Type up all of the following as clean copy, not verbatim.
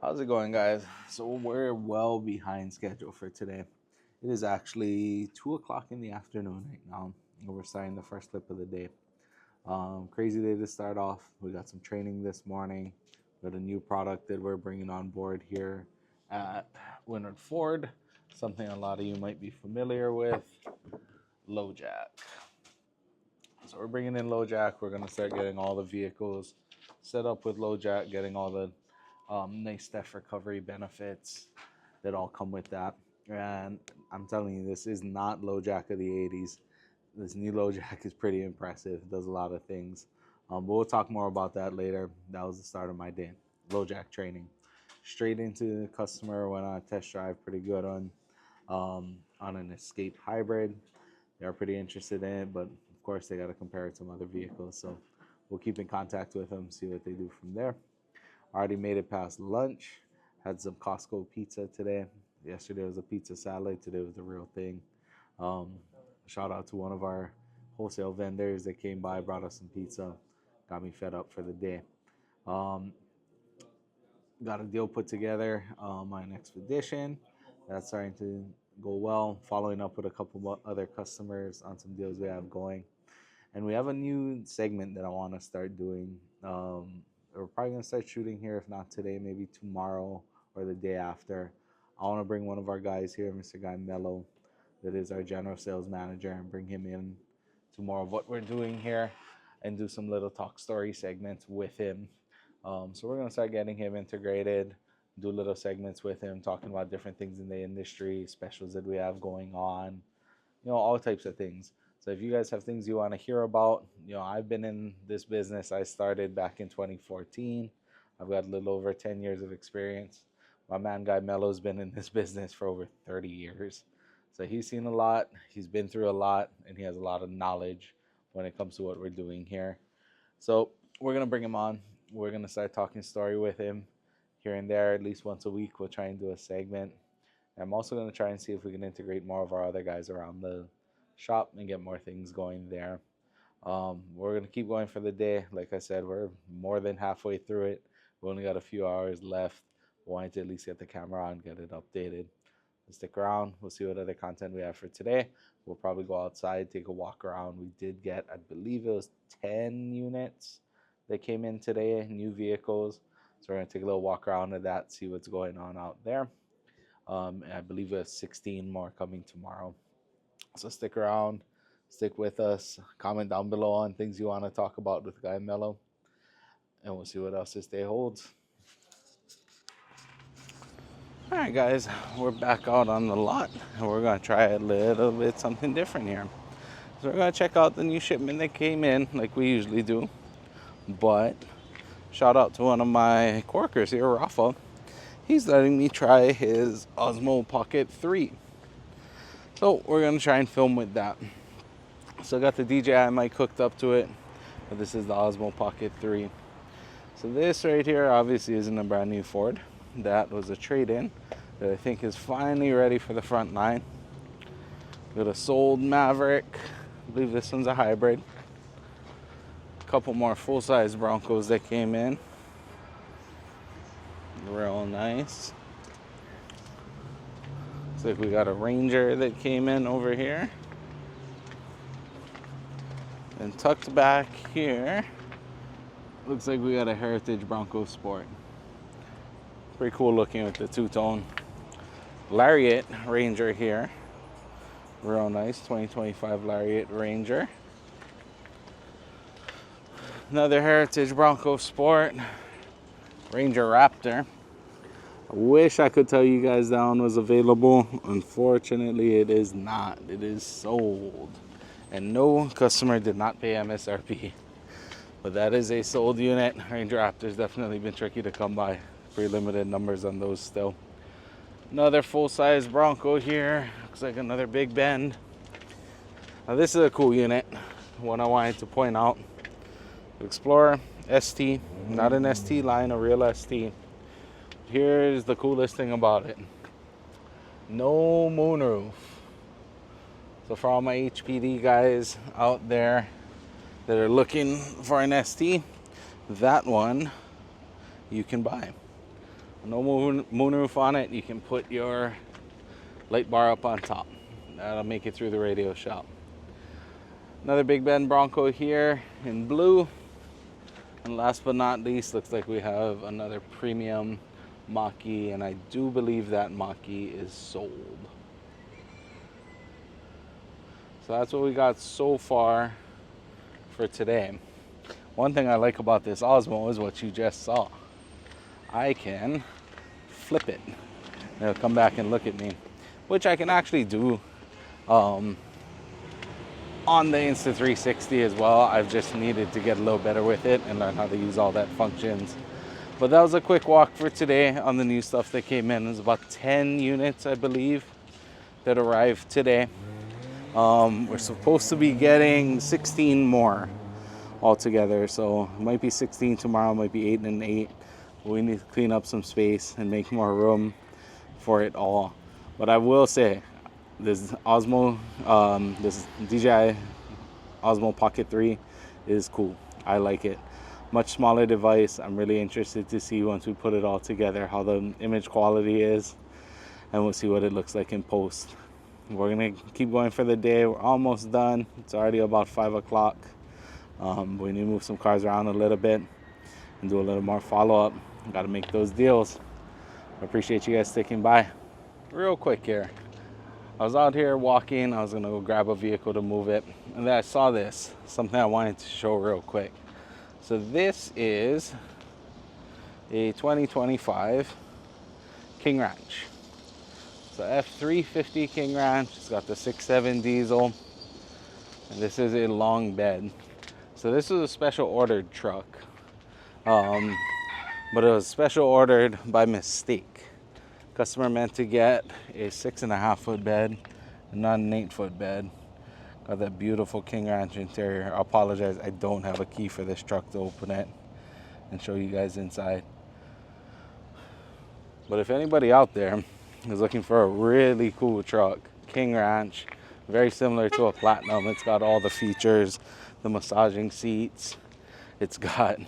How's it going, guys? So we're well behind schedule for today. It is actually 2 o'clock in the afternoon right now, and we're starting the first clip of the day. Crazy day to start off. We got some training this morning. We got a new product that we're bringing on board here at Winard Ford. Something a lot of you might be familiar with, low jack. So we're bringing in low jack. We're gonna start getting all the vehicles set up with low jack, getting all the nice theft recovery benefits that all come with that. And I'm telling you, this is not low jack of the 80s. This new low jack is pretty impressive. It does a lot of things. But we'll talk more about that later. That was the start of my day. Low jack training. Straight into the customer, went on a test drive, pretty good on an Escape hybrid. They're pretty interested in it, but of course they got to compare it to some other vehicles. So we'll keep in contact with them, see what they do from there. Already made it past lunch. Had some Costco pizza today. Yesterday was a pizza salad. Today was the real thing. Um, Shout out to one of our wholesale vendors that came by, brought us some pizza. Got me fed up for the day. Um, got a deal put together on an expedition. That's starting to go well. Following up with a couple other customers on some deals we have going. And we have a new segment that I want to start doing. We're probably going to start shooting here, if not today, maybe tomorrow or the day after. I want to bring one of our guys here, Mr. Guy Mello, that is our general sales manager, and bring him in to more of what we're doing here and do some little talk story segments with him. So we're going to start getting him integrated, do little segments with him, talking about different things in the industry, specials that we have going on, all types of things. So if you guys have things you want to hear about, I've been in this business. I started back in 2014. I've got a little over 10 years of experience. My man Guy Mello's been in this business for over 30 years. So he's seen a lot, he's been through a lot, and he has a lot of knowledge when it comes to what we're doing here. So we're going to bring him on. We're going to start talking story with him here and there, at least once a week. We'll try and do a segment. I'm also going to try and see if we can integrate more of our other guys around the shop and get more things going there. We're going to keep going for the day. Like I said, we're more than halfway through it. We only got a few hours left. We wanted to at least get the camera on, get it updated. Stick around. We'll see what other content we have for today. We'll probably go outside, take a walk around. We did get, I believe it was 10 units that came in today, new vehicles. So we're going to take a little walk around of that, see what's going on out there. And I believe we have 16 more coming tomorrow. So stick around, stick with us. Comment down below on things you want to talk about with Guy Mello. And we'll see what else this day holds. All right, guys, we're back out on the lot, and we're going to try a little bit something different here. So we're going to check out the new shipment that came in like we usually do. But shout out to one of my coworkers here, Rafa. He's letting me try his Osmo Pocket 3. So we're going to try and film with that. So I got the DJI mic hooked up to it. But this is the Osmo Pocket 3. So this right here obviously isn't a brand new Ford. That was a trade-in that I think is finally ready for the front line. Got a sold Maverick. I believe this one's a hybrid. A couple more full-size Broncos that came in. Real nice. Looks like we got a Ranger that came in over here. And tucked back here, looks like we got a Heritage Bronco Sport. Pretty cool looking with the two-tone Lariat Ranger here. Real nice, 2025 Lariat Ranger. Another Heritage Bronco Sport, Ranger Raptor. I wish I could tell you guys that one was available. Unfortunately, it is not. It is sold. And no customer did not pay MSRP. But that is a sold unit. Ranger Raptor's definitely been tricky to come by. Pretty limited numbers on those still. Another full-size Bronco here. Looks like another Big Bend. Now this is a cool unit. One I wanted to point out. Explorer ST. Not an ST line, a real ST. Here's the coolest thing about it. No moonroof. So for all my HPD guys out there that are looking for an ST, that one you can buy. No moonroof on it. You can put your light bar up on top. That'll make it through the radio shop. Another Big Bend Bronco here in blue. And last but not least, looks like we have another premium Mach-E, and I do believe that Mach-E is sold. So that's what we got so far for today. One thing I like about this Osmo is what you just saw. I can flip it. It'll come back and look at me, which I can actually do on the Insta360 as well. I've just needed to get a little better with it and learn how to use all that functions. But that was a quick walk for today on the new stuff that came in. There's about 10 units, I believe, that arrived today. We're supposed to be getting 16 more altogether. So it might be 16 tomorrow, might be 8 and 8. We need to clean up some space and make more room for it all. But I will say, this Osmo, this DJI Osmo Pocket 3 is cool. I like it. Much smaller device. I'm really interested to see once we put it all together how the image quality is, and we'll see what it looks like in post. We're gonna keep going for the day. We're almost done. It's already about 5 o'clock. We need to move some cars around a little bit and do a little more follow-up. Got to make those deals. I appreciate you guys sticking by. Real quick here. I was out here walking. I was gonna go grab a vehicle to move it, and then I saw this, something I wanted to show real quick. So this is a 2025 King Ranch. So F350 King Ranch. It's got the 6.7 diesel, and this is a long bed. So this is a special ordered truck, but it was special ordered by mistake. Customer meant to get a 6.5 foot bed and not an 8 foot bed. Got that beautiful King Ranch interior. I apologize, I don't have a key for this truck to open it and show you guys inside. But if anybody out there is looking for a really cool truck, King Ranch, very similar to a Platinum. It's got all the features, the massaging seats. It's got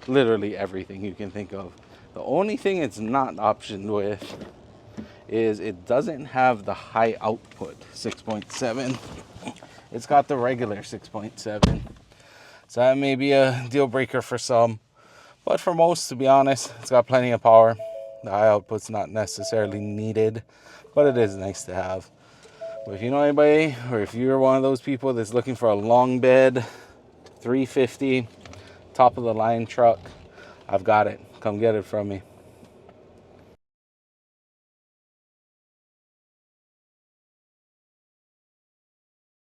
literally everything you can think of. The only thing it's not optioned with is it doesn't have the high output 6.7. It's got the regular 6.7. So that may be a deal breaker for some. But for most, to be honest, it's got plenty of power. The high output's not necessarily needed, but it is nice to have. But if you know anybody, or if you're one of those people that's looking for a long bed, 350, top of the line truck, I've got it. Come get it from me.